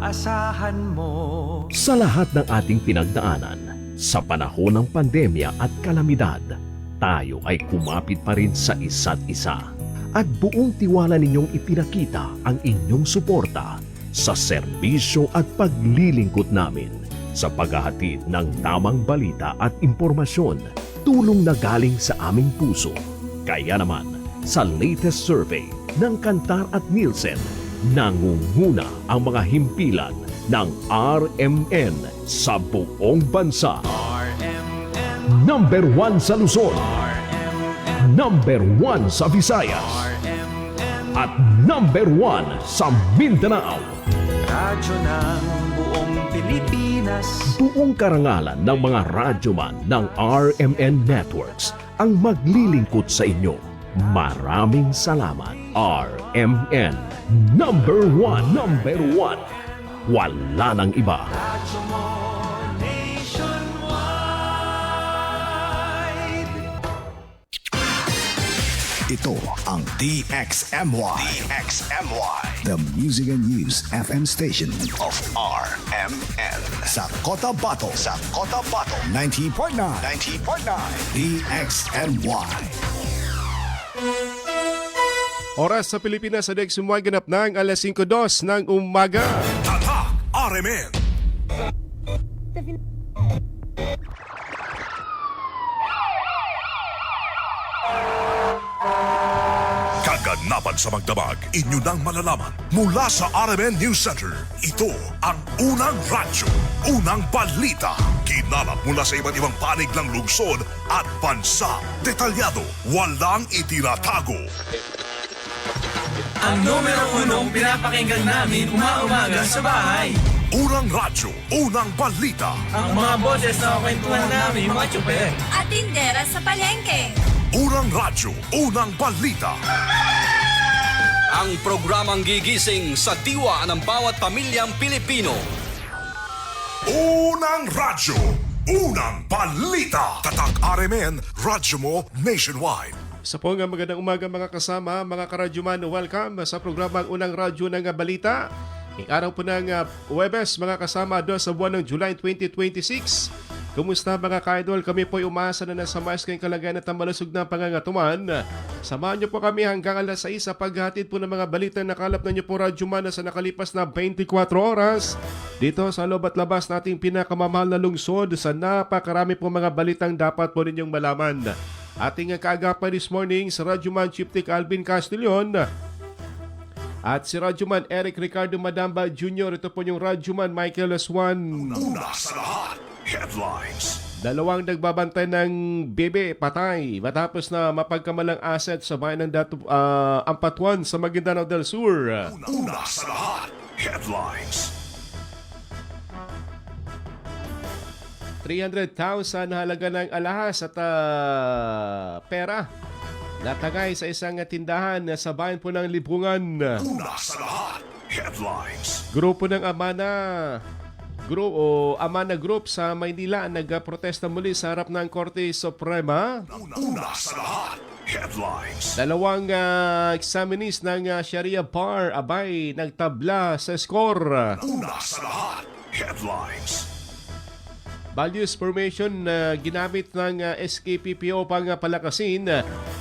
maaasahan mo. Sa lahat ng ating pinagdaanan, sa panahon ng pandemya at kalamidad, tayo ay kumapit pa rin sa isa't isa. At buong tiwala ninyong ipinakita ang inyong suporta sa serbisyo at paglilingkod namin sa paghahatid ng tamang balita at impormasyon, tulong na galing sa aming puso. Kaya naman, sa latest survey ng Kantar at Nielsen, nangunguna ang mga himpilan ng RMN sa buong bansa. RMN, Number 1 sa Luzon, RMN, Number 1 sa Visayas, RMN. at Number 1 sa Mindanao. Radyo ng buong Pilipinas. Buong karangalan ng mga radyoman ng RMN Networks ang maglilingkod sa inyo. Maraming salamat. RMN Number 1, Number 1. Wala nang iba. Radyo mo nationwide. Ito ang DXMY. The Music and News FM station of RMN. Sa Cotabato. 90.9. DXMY. Oras sa Pilipinas sa DXMY ganap ng alas 5:02 ng umaga. Tatak RMN. Kaganapan sa magdamag, inyo nang malalaman mula sa RMN News Center. Ito ang unang radyo, unang balita. Kinalap mula sa iba't ibang panig ng lungsod at bansa. Detalyado, walang itinatago. Ang numero unong pinapakinggan namin umaaga sa bahay. Unang radyo, unang balita. Ang mga boses na kwentuhan namin mga tsuper. At tindera sa palengke. Unang radyo, unang balita. Ang programang gigising sa diwa ng bawat pamilyang Pilipino. Unang radyo, unang balita. Tatak RMN, radyo mo nationwide. Sa po nga magandang umaga mga kasama, mga karadyuman, welcome sa programang Unang Radyo ng Balita. Ang araw po ng Huwebes, mga kasama, 2 sa buwan ng July 2026. Kumusta mga ka-idol? Kami po ay umaasa na nasa mais kayong kalagayan at ang malusog na pangangatuman. Samahan niyo po kami hanggang alas 6 sa paghatid po ng mga balita na nakalap na niyo po Radyoman na sa nakalipas na 24 oras. Dito sa loob at labas nating pinakamamahal na lungsod sa napakarami po mga balitang dapat po ninyong malaman. Ating kaagapan this morning sa Radyoman Chief Tech Alvin Castillon at si Radyoman Eric Ricardo Madamba Jr. Ito po yung Radyoman Michael Aswan. Una sa lahat, headlines. Dalawang nagbabantay ng bebe patay matapos na mapagkamalang asset sa bayan ng Ampatuan sa Maguindanao del Sur. Una sa lahat, headlines. 300,000 halaga ng alahas at pera natagay sa isang tindahan sa bayan po ng Libungan. Una sa lahat, headlines. Grupo ng Amana Group sa Maynila nagprotesta muli sa harap ng Korte Suprema. Una sa lahat, headlines. Dalawang examinees ng Sharia Bar abay nagtabla sa score. Una sa lahat, headlines. Values formation na ginamit ng SKPPO pang palakasin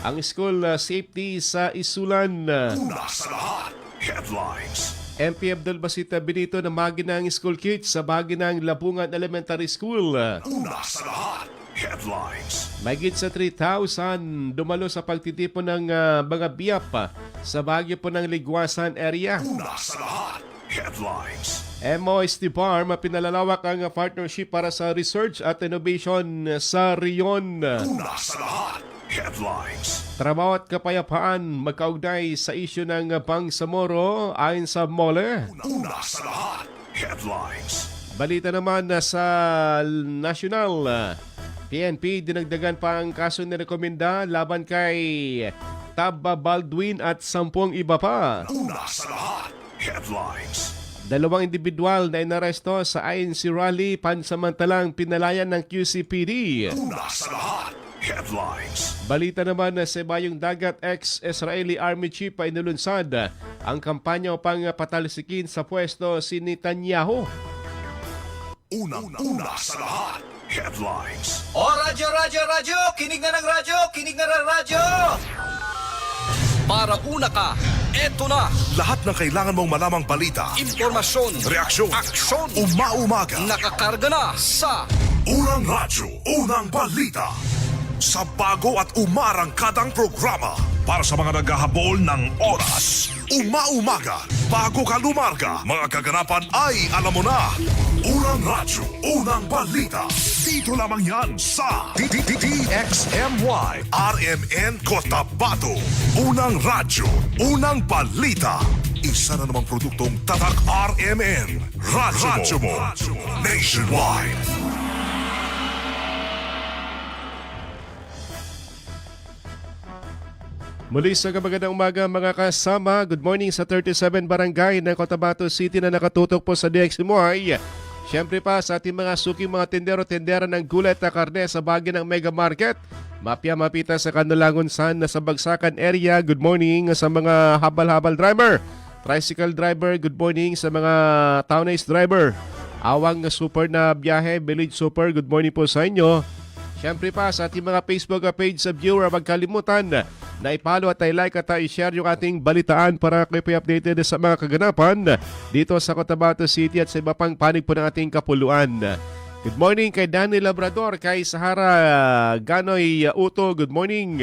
ang school safety sa Isulan. Una sa lahat, headlines. MP Abdul Basit Benito na maginang school kits sa bahagi ng Labungan Elementary School. Una sa lahat, headlines. Mahigit sa 3,000 dumalo sa pagtitipon ng mga biyap sa bahagi po ng Ligwasan area. Una sa lahat, headlines. MOST Farm pinalalawak ang partnership para sa research at innovation sa Rion. Una sa lahat, headlines. Trabaho at kapayapaan magkaugnay sa isyu ng Bangsamoro ayon sa MOLE. Una sa lahat, headlines. Balita naman sa national. PNP dinagdagan pa ang kaso nirekomenda laban kay Tabba Baldwin at 10 iba pa. Una sa lahat, headlines. Dalawang individual na inaresto sa INC rally pansamantalang pinalayan ng QCPD. Una sa lahat, Headlines. Balita naman na sa Bayong Dagat, ex-Israeli Army Chief ay inulunsad ang kampanya upang patalsikin sa pwesto si Netanyahu. Unang-una sa lahat. Headlines. O radyo, radyo, radyo! Kinig na ng radyo! Kinig na ng radyo! Para una ka, eto na. Lahat ng kailangan mong malamang balita. Impormasyon, Reaksyon. aksyon, Umaumaga. nakakarga na sa Unang radyo. Unang balita. Sa bago at umarangkadang programa. Para sa mga naghahabol ng oras. Umaumaga. Bago ka lumarga. Mga kaganapan ay alam mo na. Unang radyo. Unang balita. Dito lamang yan sa DXMY RMN Cotabato. Unang radyo. Unang balita. Isa na namang produktong Tatak RMN. Radyo mo. Nationwide. Muli sa magandang umaga mga kasama. Good morning sa 37 Barangay ng Cotabato City na nakatutok po sa DXMY. Siyempre pa sa ating mga suking mga tendero-tendera ng gulay at karne sa bahagi ng Mega Market. Mapia-mapita sa Kanalangonsan na sa Bagsakan area. Good morning sa mga habal-habal driver. Tricycle driver, good morning sa mga town-ace driver. Awang super na biyahe, village super, good morning po sa inyo. Siyempre pa sa ating mga Facebook page sa viewer, wag kalimutan na ipalo at i-like at i-share yung ating balitaan para kayo updated sa mga kaganapan dito sa Cotabato City at sa iba pang panig po ng ating kapuluan. Good morning kay Danny Labrador, kay Sahara Ganoy Uto, good morning.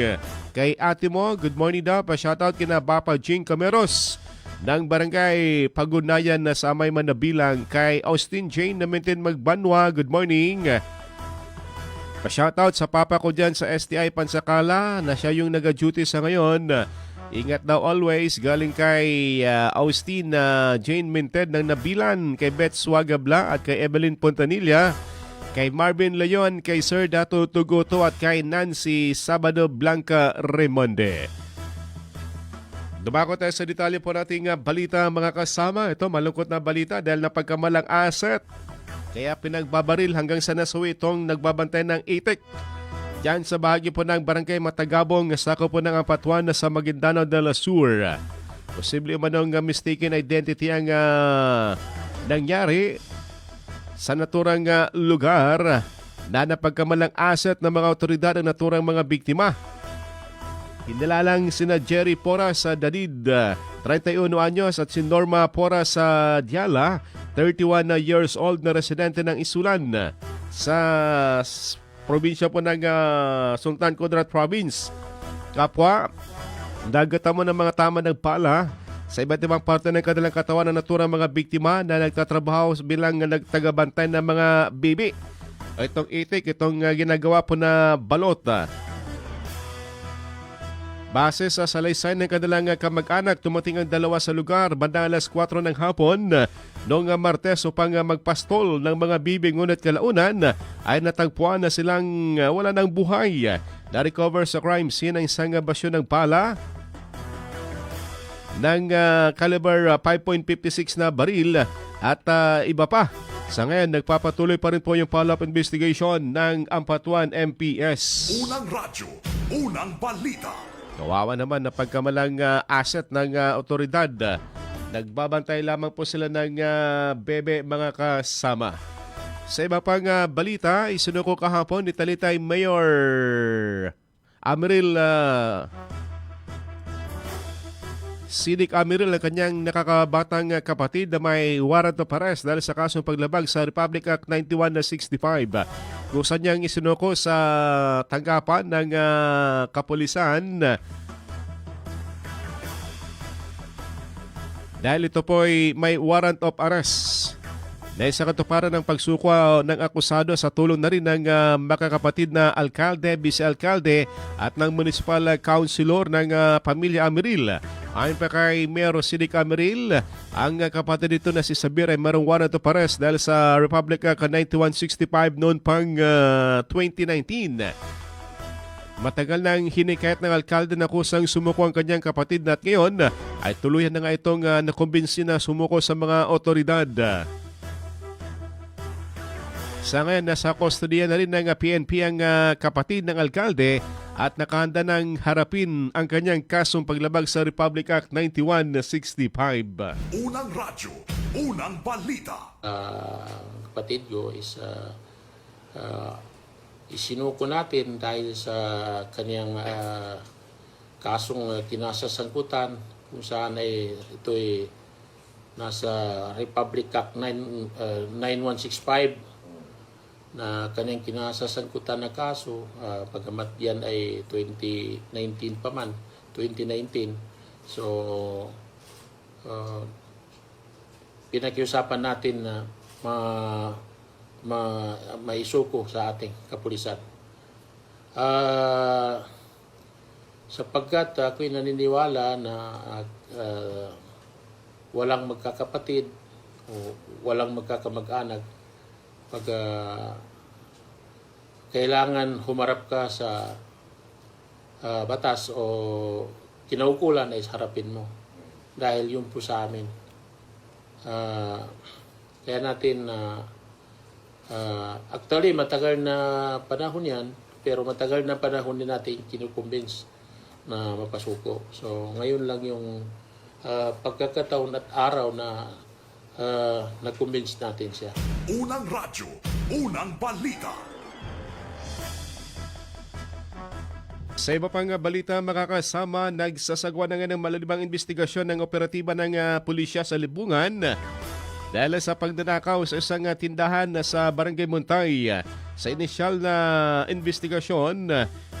Kay ate mo, good morning daw. Pa-shoutout kina Bapa Jing Cameros ng Barangay Pagunayan na sa Amay Manabilang. Kay Austin Jane na maintain Magbanwa, good morning. Pa-shoutout sa papa ko dyan sa STI Pansakala na siya yung nag-duty sa ngayon. Ingat daw always. Galing kay Austin Jane Minted ng Nabilan, kay Beth Swagabla at kay Evelyn Pontanilla, kay Marvin Leon, kay Sir Dato Tugoto at kay Nancy Sabado Blanca Remonde. Dumako tayo sa detalye po nating balita mga kasama. Ito malungkot na balita dahil napagkamalang asset. Kaya pinagbabaril hanggang sa nasuwi itong nagbabantay ng itik. Diyan sa bahagi po ng Barangay Matagabong, sako po ng Ampatuan na sa Maguindanao del Sur. Posible umanong mistaken identity ang nangyari sa naturang lugar na napagkamalang asset ng mga otoridad ang naturang mga biktima. Hinilalang sina Jerry Porras sa Dadid, 31 anyos at si Norma Porras sa Diala, 31 years old na residente ng Isulan sa probinsya po ng Sultan Kudarat Province. Kapwa, nagatamo ng mga tama ng pala sa iba't ibang parte ng kanilang katawan ng naturang mga biktima na nagtatrabaho bilang nagtagabantay ng mga bibi. Itong itik, itong ginagawa po na balot. Base sa salaysay ng kanilang kamag-anak, tumating ang dalawa sa lugar bandang alas 4 ng hapon noong Martes upang magpastol ng mga bibi, ngunit kalaunan ay natagpuan na silang wala ng buhay. Na-recover sa crime scene ang isang basyo ng bala ng caliber 5.56 na baril at iba pa. Sa ngayon, nagpapatuloy pa rin po yung follow-up investigation ng Ampatuan MPS. Unang radyo. Unang balita. Kawawa naman na pagkamalang asset ng otoridad. Nagbabantay lamang po sila ng bebe mga kasama. Sa iba pang balita, isinuko kahapon ni Talitay Mayor Amiril Sidik Amiril ang kanyang nakakabatang kapatid na may warrant of arrest dahil sa kasong paglabag sa Republic Act 9165. Kung saan niyang isinuko sa tanggapan ng kapulisan dahil ito po ay may warrant of arrest na isa katuparan ng pagsuko ng akusado sa tulong na rin ng makakapatid na alkalde, vice-alkalde at ng municipal councilor ng pamilya Amiril. Ayon pa kay Mayor Sidik Amiril, ang kapatid dito na si Sabir ay marong warrant of arrest dahil sa Republic Act 9165 noon pang 2019. Matagal nang hinikayat ng alkalde na kusang sumuko ang kanyang kapatid at ngayon ay tuluyan na nga itong nakumbinsi na sumuko sa mga otoridad. Sa ngayon, nasa kustodiya na rin ng PNP ang kapatid ng alkalde at nakahanda ng harapin ang kanyang kasong paglabag sa Republic Act 9165. Unang radyo, unang balita. Kapatid ko is isinuko natin dahil sa kanyang kasong kinasasangkutan kung saan ay ito ay nasa Republic Act 9165 na kanyang kinasasangkutan na kaso, pagamat yan ay 2019 pa man, 2019. So, pinakiusapan natin na maisuko sa ating kapulisan. Sapagkat ako'y naniniwala na walang magkakapatid o walang magkakamag-anak pag kailangan humarap ka sa batas o kinaukulan ay harapin mo. Dahil yun po sa amin. Kaya natin actually matagal na panahon yan, pero matagal na panahon din natin kinukumbins na mapasuko. So ngayon lang yung pagkakataon at araw na nag-convince natin siya. Unang radyo, unang balita. Sa iba pang balita, makakasama, nagsasagwa na nga ng malalibang investigasyon ng operatiba ng pulisya sa Libungan dahil sa pagdanakaw sa isang tindahan sa Barangay Montay. Sa inisyal na investigasyon,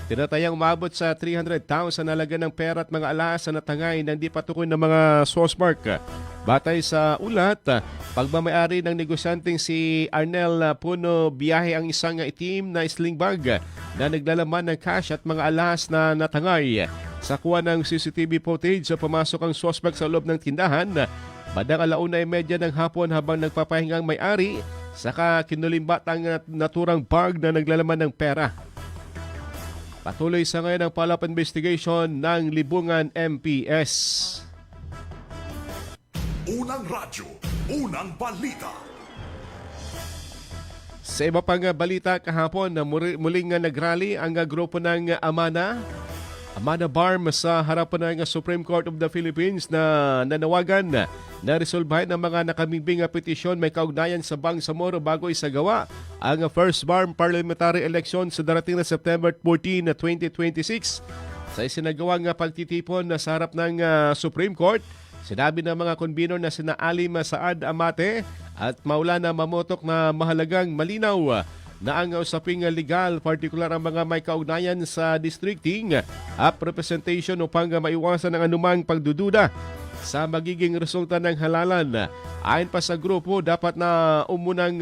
tinatayang umabot sa 300,000 na halaga ng pera at mga alahas na natangay ng di patukoy ng mga sourcemark. Batay sa ulat, pagmamayari ng negosyanteng si Arnel Puno Biyahe ang isang itim na sling bag na naglalaman ng cash at mga alahas na natangay. Sa kuha ng CCTV footage sa pumasok ang suspect sa loob ng tindahan, bandang 1:30 ng hapon habang nagpapahingang may-ari, saka kinulimbat ang naturang bag na naglalaman ng pera. Patuloy sa ngayon ang follow-up investigation ng Libungan MPS. Unang radyo, unang balita. Sa iba pang balita kahapon, muling nagrally ang grupo ng Amana Barm sa harapan ng Supreme Court of the Philippines na nanawagan na resolbahin ang mga nakamimbing petisyon may kaugnayan sa Bangsamoro bago isagawa ang First Barm Parliamentary Election sa darating na September 14, 2026. Sa isinagawang pagtitipon sa harap ng Supreme Court, sinabi ng mga konbinor na sina Alim Saad Amate at Maulana Mamotok na mahalagang malinaw na ang usaping legal, partikular ang mga may kaugnayan sa districting at representation upang maiwasan ang anumang pagdududa sa magiging resulta ng halalan. Ayon pa sa grupo, dapat na umunang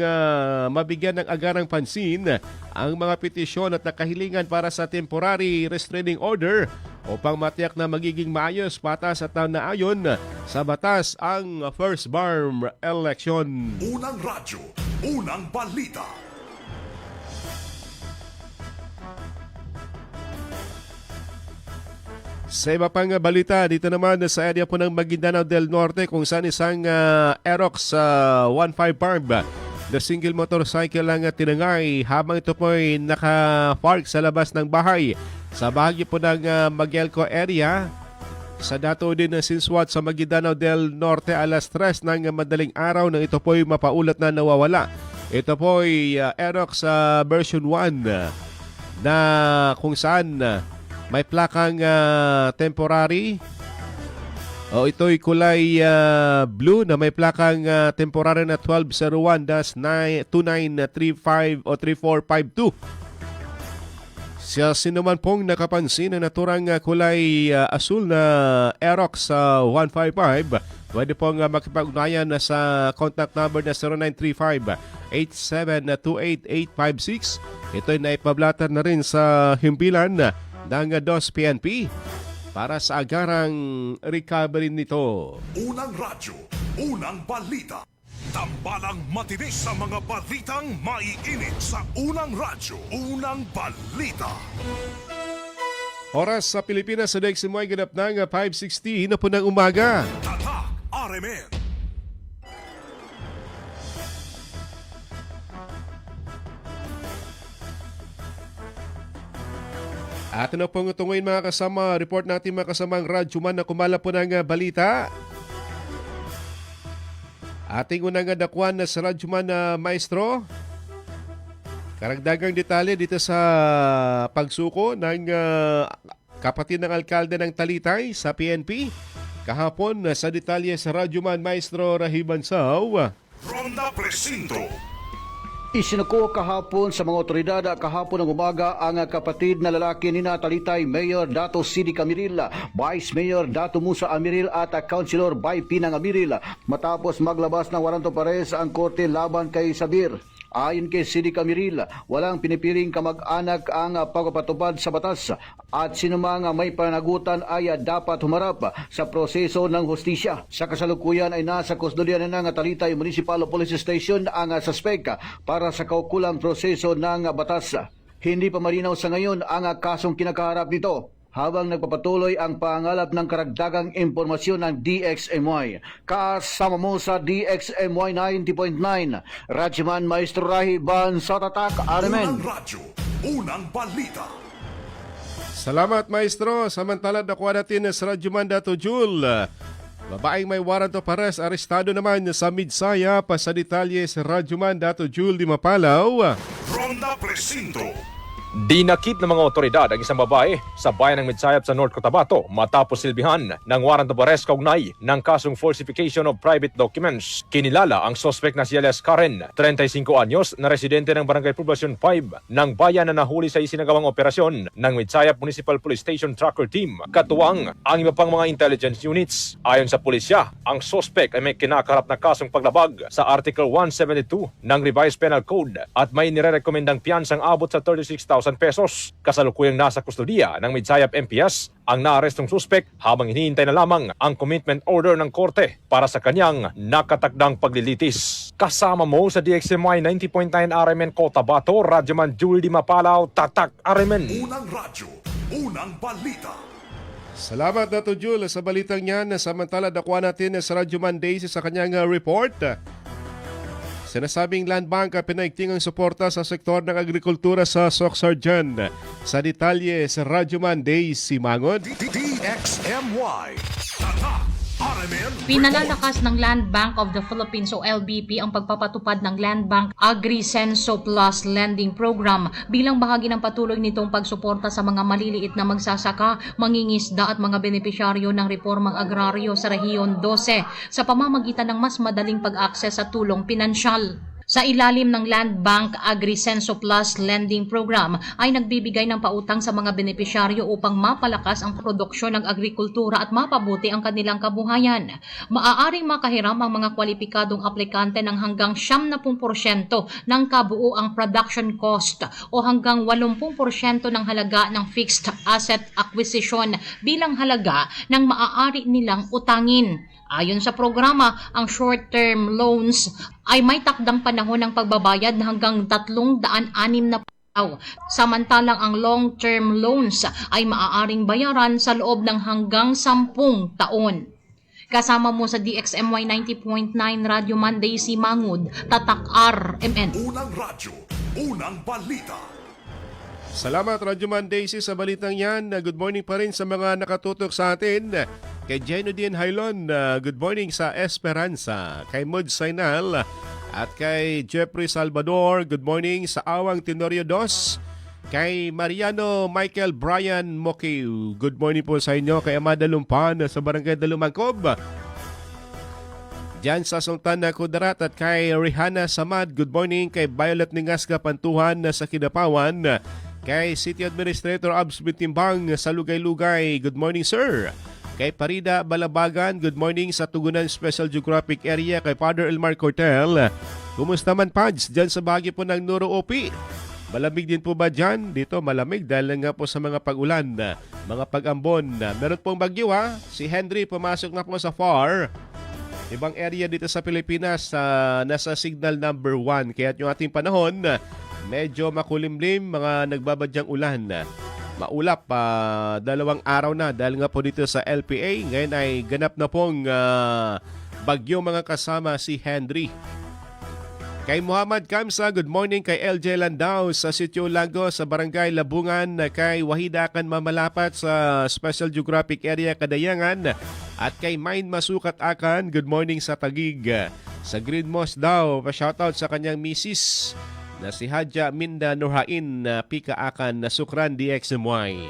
mabigyan ng agarang pansin ang mga petisyon at nakahilingan para sa temporary restraining order upang matiyak na magiging maayos, patas at naayon sa batas ang First Barm Election. Unang radyo, unang balita. Sa iba pang balita, dito naman sa area po ng Maguindanao del Norte kung saan isang Aerox 15 Barb na single motorcycle lang tinangay habang ito po ay naka-park sa labas ng bahay. Sa bahagi po ng Magelco area, sa dato din ng Sinswat sa Maguindanao del Norte, alas 3 ng madaling araw nang ito po ay mapaulat na nawawala. Ito po ay Aerox version 1 na kung saan may plakang temporary. Ito'y kulay blue na may plakang temporary na 1201-2935 o 3452. Siya sinuman pong nakapansin na naturang kulay asul na Aerox 155, pwede pong makipag-ugnayan sa contact number na 0935-8728-856. Ito'y naipablatan na rin sa himpilan ng DOS PNP para sa agarang recovery nito. Unang radyo, unang balita. Tambalang matinis sa mga balitang maiinit sa unang radyo, unang balita. Oras sa Pilipinas sa next mo ay ganap ng 5:60 na po ng umaga. Tatak RMN. At ano pong tunguin mga kasama, report natin mga kasamang radyoman na kumala po ng balita. Ating unang dakwan na sa radyoman na maestro. Karagdagang detalye dito sa pagsuko ng kapatid ng alkalde ng Talitay sa PNP. Kahapon sa detalye sa radyoman maestro Rahiban Saw. Ronda Presinto. Isinuko kahapon sa mga otoridad kahapon ng umaga ang kapatid na lalaki ni Talitay Mayor Dato Sidi Camiril, Vice Mayor Dato Musa Amiril at Councilor Bay Pinang Amiril matapos maglabas ng warrant of arrest ang korte laban kay Sabir. Ayon kay Sidi Camiril, walang pinipiling kamag-anak ang pagpapatupad sa batas at sinumang may panagutan ay dapat humarap sa proseso ng hustisya. Sa kasalukuyan ay nasa kustodiya na ng Talitay Municipal Police Station ang suspek para sa kaukulang proseso ng batas. Hindi pa malinaw sa ngayon ang kasong kinakaharap nito, habang nagpapatuloy ang pangalap ng karagdagang impormasyon ng DXMY. Kasama mo sa DXMY 90.9, Radyoman Maestro Rahiban sa Tatak, Armen. Unang radyo, unang balita. Salamat maestro. Samantala nakuha natin sa radyoman Dato Jul. Babaeng may warrant of arrest arestado naman sa Midsaya pa sa detalye sa radyoman Dato Jul di Mapalaw. Ronda Presinto. Dinakip ng mga otoridad ang isang babae sa bayan ng Midsayap sa North Cotabato matapos silbihan ng warrant of arrest kaugnay ng kasong falsification of private documents. Kinilala ang suspect na si Elias Karen, 35 anyos, na residente ng Barangay Poblacion 5 ng bayan na nahuli sa isinagawang operasyon ng Midsayap Municipal Police Station Tracker Team. Katuwang ang iba pang mga intelligence units. Ayon sa pulisya, ang suspect ay may kinakarap na kasong paglabag sa Article 172 ng Revised Penal Code at may nirerekomendang piyansang abot sa 36,000 pesos. Kasalukuyang nasa kustodiya ng Midsayap MPS ang naarestong suspect habang hinihintay na lamang ang commitment order ng korte para sa kanyang nakatakdang paglilitis. Kasama mo sa DXMY 90.9 RMN Cotabato, Radyoman Jul di Mapalaw, Tatak RMN. Unang radyo, unang balita. Salamat Dato Jul sa balitang yan. Samantala nakuha natin sa Radyoman Daisy sa kanyang report. Sinasabing Land Bank pinaigting ang suporta sa sektor ng agrikultura sa Soxarjan. Sa detalye sa Radyoman Daisy Mangon. DXMY. Tatak RMN. Pinalalakas ng Land Bank of the Philippines o LBP ang pagpapatupad ng Land Bank Agri-Censo Plus Lending Program bilang bahagi ng patuloy nitong pagsuporta sa mga maliliit na magsasaka, mangingisda at mga benepisyaryo ng reformang agraryo sa Rehiyon 12 sa pamamagitan ng mas madaling pag-akses sa tulong pinansyal. Sa ilalim ng Land Bank Agri-Censo Plus Lending Program ay nagbibigay ng pautang sa mga benepisyaryo upang mapalakas ang produksyon ng agrikultura at mapabuti ang kanilang kabuhayan. Maaaring makahiram ang mga kwalipikadong aplikante ng hanggang 70% ng kabuuang production cost o hanggang 80% ng halaga ng fixed asset acquisition bilang halaga ng maaari nilang utangin. Ayon sa programa, ang short-term loans ay may takdang panahon ng pagbabayad na hanggang 306 na araw. Samantalang ang long-term loans ay maaaring bayaran sa loob ng hanggang 10 taon. Kasama mo sa DXMY 90.9 Radio Monday si Mangud, Tatak RMN. Unang radyo, unang balita. Salamat Radyoman Daisy sa balitang yan. Good morning pa rin sa mga nakatutok sa atin. Kay Jenodine Hailon, good morning sa Esperanza. Kay Mud Sainal at kay Jeffrey Salvador, good morning sa Awang Tenorio Dos. Kay Mariano Michael Brian Mokiw, good morning po sa inyo. Kay Amada Lumpan sa Barangay Dalumangkob. Diyan sa Sultan Kudarat at kay Rihanna Samad, good morning. Kay Violet Ningasga Pantuhan sa Kidapawan. Kay City Administrator Abs Bitimbang sa Lugay-Lugay, good morning sir. Kay Parida Balabagan, good morning sa Tugunan Special Geographic Area. Kay Father Elmar Cortel, kumusta man Pads dyan sa bahagi po ng Noro Opi? Malamig din po ba dyan? Dito malamig dahil nga po sa mga pag-ulan, mga pag-ambon. Meron pong bagyo ha. Si Henry pumasok na po sa FAR. Ibang area dito sa Pilipinas nasa signal number 1. Kaya yung ating panahon, medyo makulimlim, mga nagbabadyang ulan. Maulap, 2 araw na dahil nga po dito sa LPA. Ngayon ay ganap na pong bagyo mga kasama si Henry. Kay Muhammad Kamsa, good morning. Kay LJ Landao sa Sitio Lago sa Barangay Labungan. Kay Wahida Akan Mamalapat sa Special Geographic Area Kadayangan. At kay Main Masukat Akan, good morning sa Tagig. Sa Green Moss daw, pa-shoutout sa kanyang misis na si Hadja Minda Nurhain na Pika Akan na Sukran DXMY.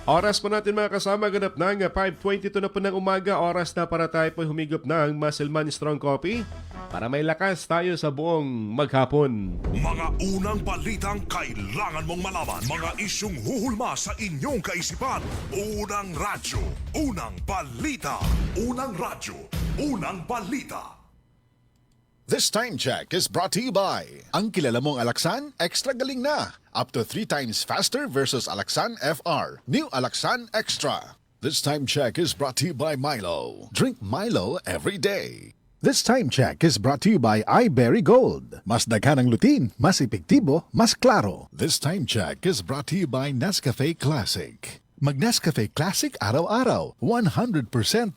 Oras po natin mga kasama, ganap ng 5:22 na po ng umaga. Oras na para tayo po humigop ng Muscleman Strong Coffee para may lakas tayo sa buong maghapon. Mga unang balitang kailangan mong malaman. Mga isyung huhulma sa inyong kaisipan. Unang radyo, unang balita. Unang radyo, unang balita. This time check is brought to you by ang kilala mong Alaxan, extra galing na. Up to 3 times faster versus Alaxan FR. New Alaxan Extra. This time check is brought to you by Milo. Drink Milo every day. This time check is brought to you by iBerry Gold. Mas daghan ang lutin, mas epektibo, mas klaro. This time check is brought to you by Nescafe Classic. Mag Nescafe Classic araw-araw. 100%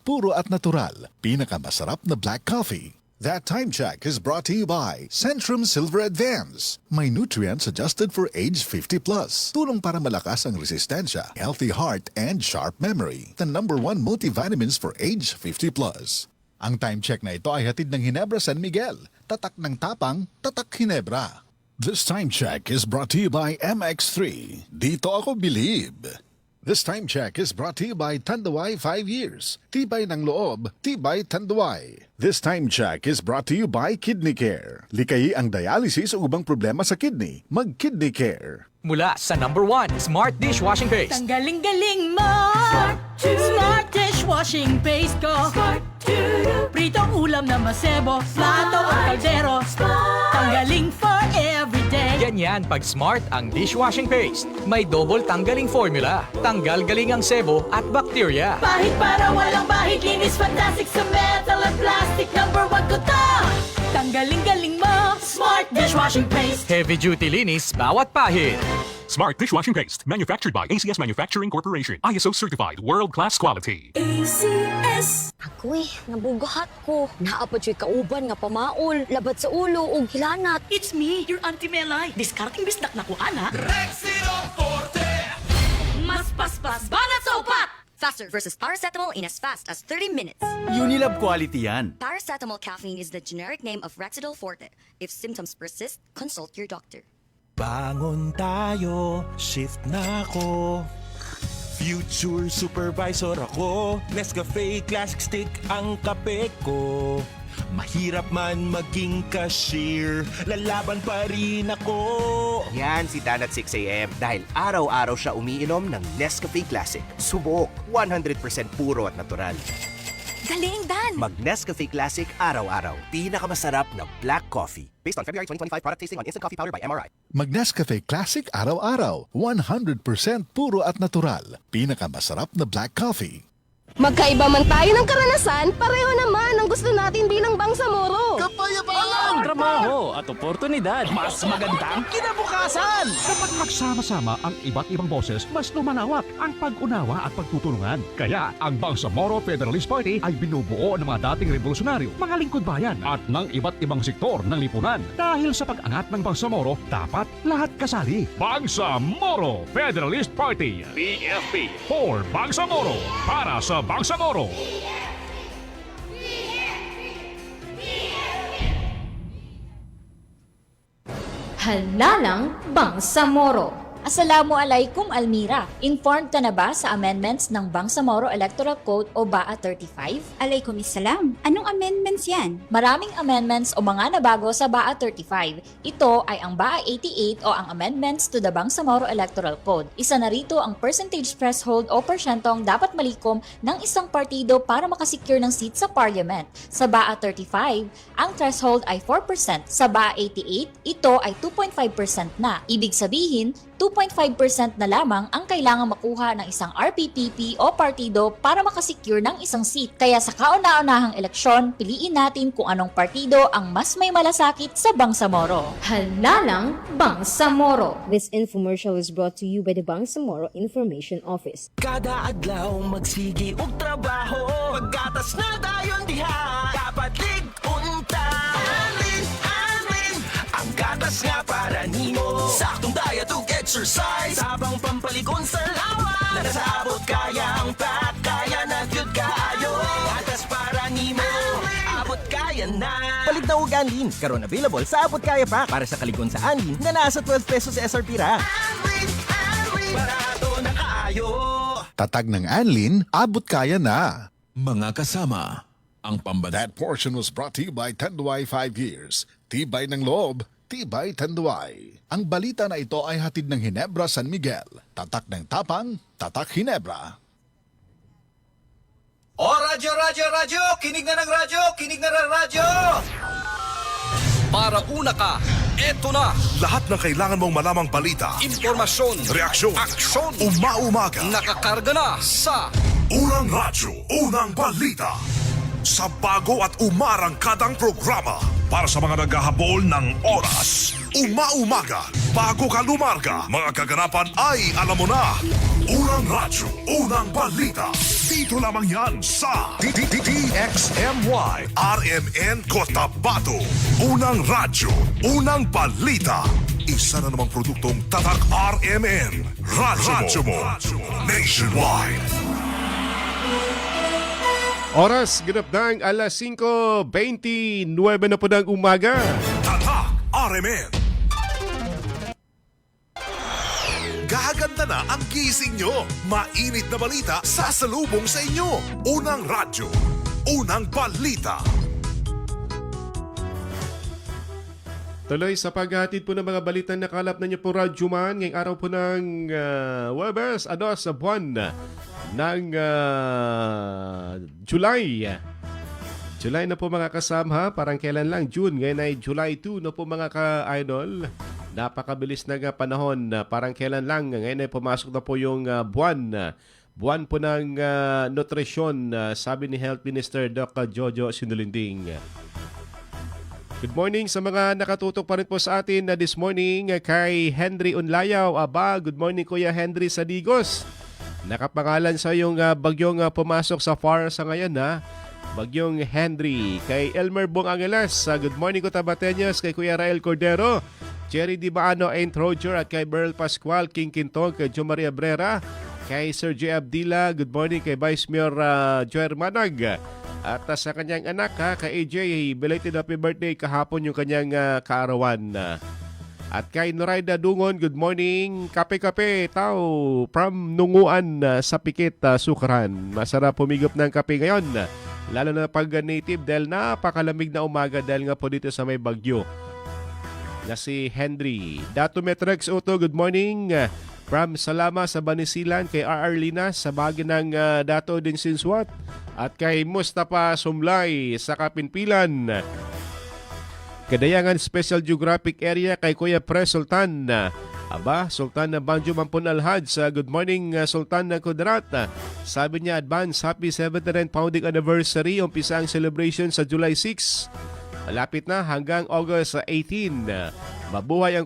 puro at natural. Pinakamasarap na black coffee. That time check is brought to you by Centrum Silver Advance. May nutrients adjusted for age 50 plus. Tulong para malakas ang resistensya, healthy heart, and sharp memory. The #1 multivitamins for age 50 plus. Ang time check na ito ay hatid ng Ginebra San Miguel. Tatak ng tapang, tatak Ginebra. This time check is brought to you by MX3. Dito ako believe. This time check is brought to you by Tanduay 5 years. Tibay ng loob, tibay Tanduay. This time check is brought to you by Kidney Care. Likayi ang dialysis o ubang problema sa kidney. Mag-Kidney Care. Mula sa #1 Smart Dishwashing Paste. Tanggaling-galing mo! Smart dishwashing paste ko! Pritong ulam na masebo, plato at kaldero. Tanggaling for everyday. Ganyan pag Smart ang dishwashing paste. May double tanggaling formula. Tanggal galing ang sebo at bakterya. Bahid para walang bahid, linis fantastic sa metal at plastic. #1 ko to! Tanggaling-galing mo! Smart dishwashing paste. Heavy duty linis bawat pahid. Smart Dishwashing Paste, manufactured by ACS Manufacturing Corporation. ISO certified, world-class quality. ACS. Ako nabugahat ko. Naapad siya kauban nga pamaol, labat sa ulo ug hilanat. It's me, your Auntie Melay. Discarding bisdak na ko, ana. Rexino Forte! Mas paspas, banat sa upat! Faster versus paracetamol in as fast as 30 minutes. Unilab quality yan. Paracetamol caffeine is the generic name of Rexidol Forte. If symptoms persist, consult your doctor. Bangon tayo, shift na ako. Future supervisor ako. Nescafe Classic Stick ang kape ko. Mahirap man maging cashier, lalaban pa rin ako. Yan si Dan at 6 a.m. dahil araw-araw siya umiinom ng Nescafe Classic. Subok, 100% puro at natural. Galing, Dan! Mag Nescafe Classic araw-araw. Pinakamasarap na black coffee. Based on February 2025 product tasting on instant coffee powder by MRI. Mag Nescafe Classic araw-araw. 100% puro at natural. Pinakamasarap na black coffee. Magkaiba man tayo ng karanasan, pareho naman ang gusto natin bilang Bangsamoro. Kapayapaan! Trabaho at oportunidad. Mas magandang kinabukasan! Kapag magsama-sama ang iba't ibang boses, mas lumalawak ang pag-unawa at pagtutulungan. Kaya ang Bangsamoro Federalist Party ay binubuo ng mga dating revolusyon, mga lingkod bayan at ng iba't ibang sektor ng lipunan. Dahil sa pag-angat ng Bangsamoro, dapat lahat kasali. Bangsamoro Federalist Party. PFP for Bangsamoro. Para sa Bangsamoro. Halalang Bangsamoro. Assalamualaikum Almira. Informed ka na ba sa amendments ng Bangsamoro Electoral Code o BAA 35? Alaikumissalam. Anong amendments yan? Maraming amendments o mga nabago sa BAA 35. Ito ay ang BAA 88 o ang amendments to the Bangsamoro Electoral Code. Isa na rito ang percentage threshold o porsyentong dapat malikom ng isang partido para makasecure ng seat sa parliament. Sa BAA 35, ang threshold ay 4%. Sa BAA 88, ito ay 2.5% na. Ibig sabihin, 2.5% na lamang ang kailangang makuha ng isang RPPP o partido para makasecure ng isang seat. Kaya sa kauna-unahang eleksyon, piliin natin kung anong partido ang mas may malasakit sa Bangsamoro. Halalang Bangsamoro. This infomercial is brought to you by the Bangsamoro Information Office. Kada adlaw magsigi og trabaho, pagkatas na dayon diha, dapat lig unta. exercise habang pampalikon sa lawa. Nakasabot kaya ang pack, kaya na gyud kaayo. Atas para nimo, abot kaya na. Palit na og Anlin, karon available sa Abot Kaya Pack para sa kaligon sa Anlin na nasa 12 pesos SRP ra. Barato na kaayo. Tatag ng Anlin, abot kaya na. Mga kasama, ang That portion was brought to you by Tanduay 5 years. Tibay ng loob, tibay Tanduay. Ang balita na ito ay hatid ng Ginebra San Miguel. Tatak ng tapang, tatak Ginebra. O radyo, radyo, radyo! Kinig na ng radyo! Kinig na ng radyo! Para una ka, eto na! Lahat ng kailangan mong malamang balita, Impormasyon, reaksyon, aksyon, umaumaga, nakakarga na sa Unang Radyo, Unang Balita. Sa bago at umarangkadang programa para sa mga naghahabol ng oras. Umaumaga, bago ka lumarga, mga kaganapan ay alam mo na. Unang Radyo, Unang Balita. Dito lamang yan sa DXMY RMN Cotabato. Unang Radyo, Unang Balita. Isa na namang produktong Tatak RMN. Radyo mo. Nationwide. Oras, ginapdang alas 5:29 na po ng umaga. Tatak RMN. Gaganda na ang gising nyo. Mainit na balita sasalubong sa inyo. Unang Radyo, Unang Balita. Tuloy sa paghatid po ng mga balitang nakalap na niyo po Radyo Man ngayong araw po ng Webes, sa buwan ng July. July na po mga kasama, parang kailan lang June, ngayon ay July 2 na po mga ka-idol. Napakabilis na panahon, parang kailan lang, ngayon ay pumasok na po yung buwan po ng nutrisyon, sabi ni Health Minister Dr. Jojo Sinulinding. Good morning sa mga nakatutok pa rin po sa atin this morning kay Henry Unlayaw. Good morning Kuya Henry Sadigos. Nakapangalan sa yung bagyong pumasok sa FAR sa ngayon Bagyong Henry. Kay Elmer Bong Angeles. Good morning ko Tabateños. Kay Kuya Rael Cordero. Cherry Di Baano, Aint Roger. At kay Beryl Pascual, King Quintong. Kay Jo Maria Brera. Kay Sir J. Abdila. Good morning kay Vice Mayor Joer Manag. At sa kanyang anak, kay AJ, belated happy birthday kahapon yung kanyang kaarawan. At kay Noraida Dungon, good morning. Kape-kape, tao, from Nunguan sa Pikit, Sukaran. Masarap pumigop ng kape ngayon. Lalo na pag native dahil napakalamig na umaga dahil nga po dito sa may bagyo. Na si Henry. Dato Metrex Auto, good morning. From Salama sa Banisilan, kay R.R. Linas sa bagay ng Dato din Sinswat. At kay Mustafa Sumlay sa Kapinpilan. Kadayangan Special Geographic Area kay Kuya Pres Sultan. Sultan na Banjo Mampun Alhaj. Good morning Sultan na Kudrat. Sabi niya advance happy 79th founding anniversary. Umpisa ang celebration sa July 6. Malapit na hanggang August 18. Mabuhay ang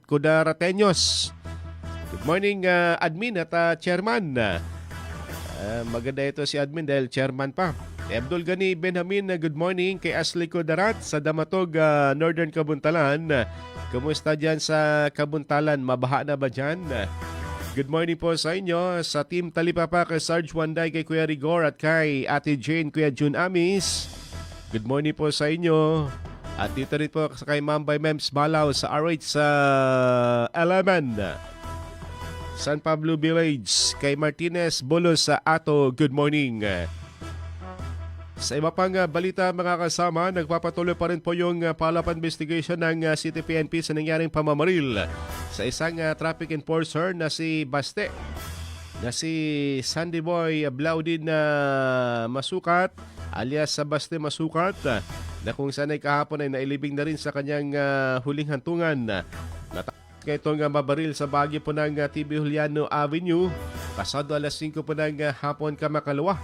Kudarateños. Good morning admin at chairman. Maganda ito si admin dahil chairman pa. Abdul Gani Benjamin, good morning. Kay Ashley Kudarat sa Damatog, Northern Kabuntalan. Kumusta dyan sa Kabuntalan? Mabaha na ba dyan? Good morning po sa inyo. Sa Team Talipapa kay Sarge Wanday, kay Kuya Rigor at kay Ate Jane, Kuya June Amis. Good morning po sa inyo. At dito rin po kay Mambay Mems Balaw sa RH sa 11. San Pablo Village, kay Martinez Bolos sa Ato, good morning. Sa iba pang balita mga kasama, nagpapatuloy pa rin po yung follow-up investigation ng City PNP sa nangyaring pamamaril sa isang traffic enforcer na si Baste, na si Sandy Boy Blaudin na Masukat alias sa Baste Masukat, na kung saan ay kahapon ay nailibing na rin sa kanyang huling hantungan. Kaya itong mabaril sa bagyo po ng TV Juliano Avenue pasado alas 5 po ng hapon kamakalawa.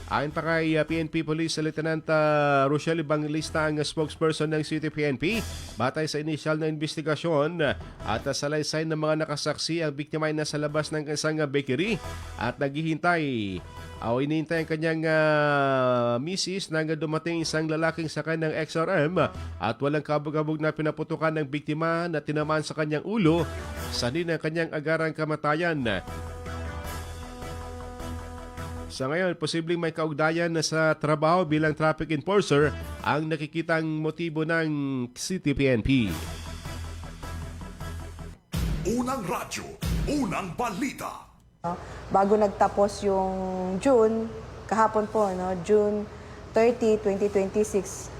Ayon pa kay PNP Police Lieutenant Rochelle Evangelista, ang spokesperson ng City PNP, batay sa inisyal na investigasyon at salaysay ng mga nakasaksi, ang biktima ay nasa labas ng isang bakery at naghihintay Inintay ang kanyang misis nang dumating isang lalaking sakay ng XRM at walang kabog-kabog na pinaputukan ng biktima na tinamaan sa kanyang ulo sa din ng kanyang agarang kamatayan. Sa ngayon, posibleng may kaugnayan na sa trabaho bilang traffic enforcer ang nakikitang motibo ng City PNP. Unang radyo, unang balita. Bago nagtapos yung June, kahapon po, June 30, 2026,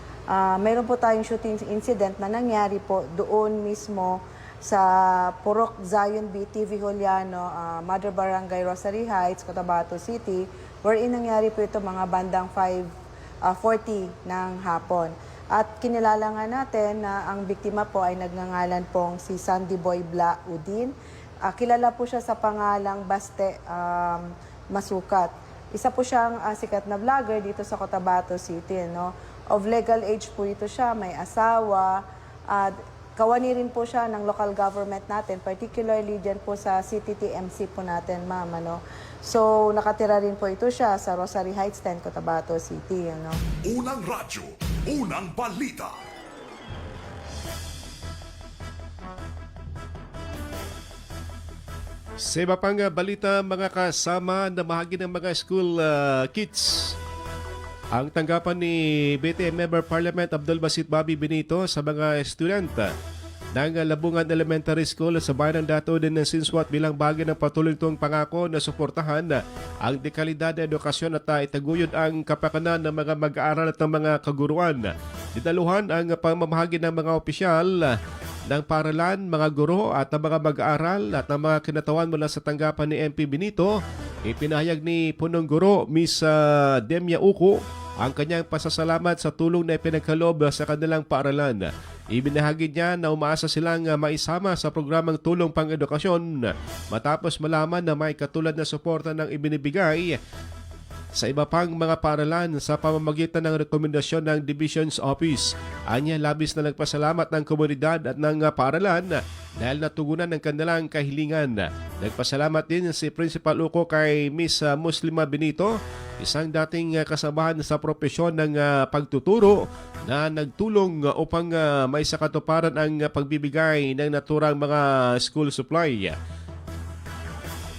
mayroon po tayong shooting incident na nangyari po doon mismo sa Purok Zion B, TV Juliano, Mother Barangay Rosary Heights, Cotabato City, wherein nangyari po ito mga bandang 5:40 ng hapon. At kinilala nga natin na ang biktima po ay nagngangalan pong si Sandy Boy Bla Udin. Kilala po siya sa pangalang Baste Masukat. Isa po siyang sikat na vlogger dito sa Cotabato City. Of legal age po ito siya, may asawa, at kawani rin po siya ng local government natin, particularly dyan po sa City TMC po natin, ma'am. So, nakatira rin po ito siya sa Rosary Heights 10, Cotabato City. Unang radyo, unang balita. Sa iba pang balita, mga kasama na bahagi ng mga school kits, ang tanggapan ni BTM Member Parliament Abdul Basit Bobby Benito sa mga estudyante ng Labungan Elementary School sa bayan ng Dato din ng Sinswat bilang bahagi ng patuloy itong pangako na suportahan ang dekalidad na edukasyon at itaguyod ang kapakanan ng mga mag-aaral at ng mga kaguruan. Dinaluhan ang pamamahagi ng mga opisyal ng paralan, mga guro at ang mga mag-aaral at ang mga kinatawan mula sa tanggapan ni MP Benito. Ipinahayag ni Punong Guro Miss Demia Uko ang kanyang pasasalamat sa tulong na ipinagkaloob sa kanilang paaralan. Ibinahagi niya na umaasa silang maisama sa programang Tulong Pang-Edukasyon matapos malaman na may katulad na suporta ng ibinibigay sa iba pang mga paaralan sa pamamagitan ng rekomendasyon ng Divisions Office. Anya, labis na nagpasalamat ng komunidad at ng paaralan dahil natugunan ng kanilang kahilingan. Nagpasalamat din si Principal Uko kay Miss Muslima Benito, isang dating kasamahan sa propesyon ng pagtuturo na nagtulong upang may sakatuparan ang pagbibigay ng naturang mga school supply.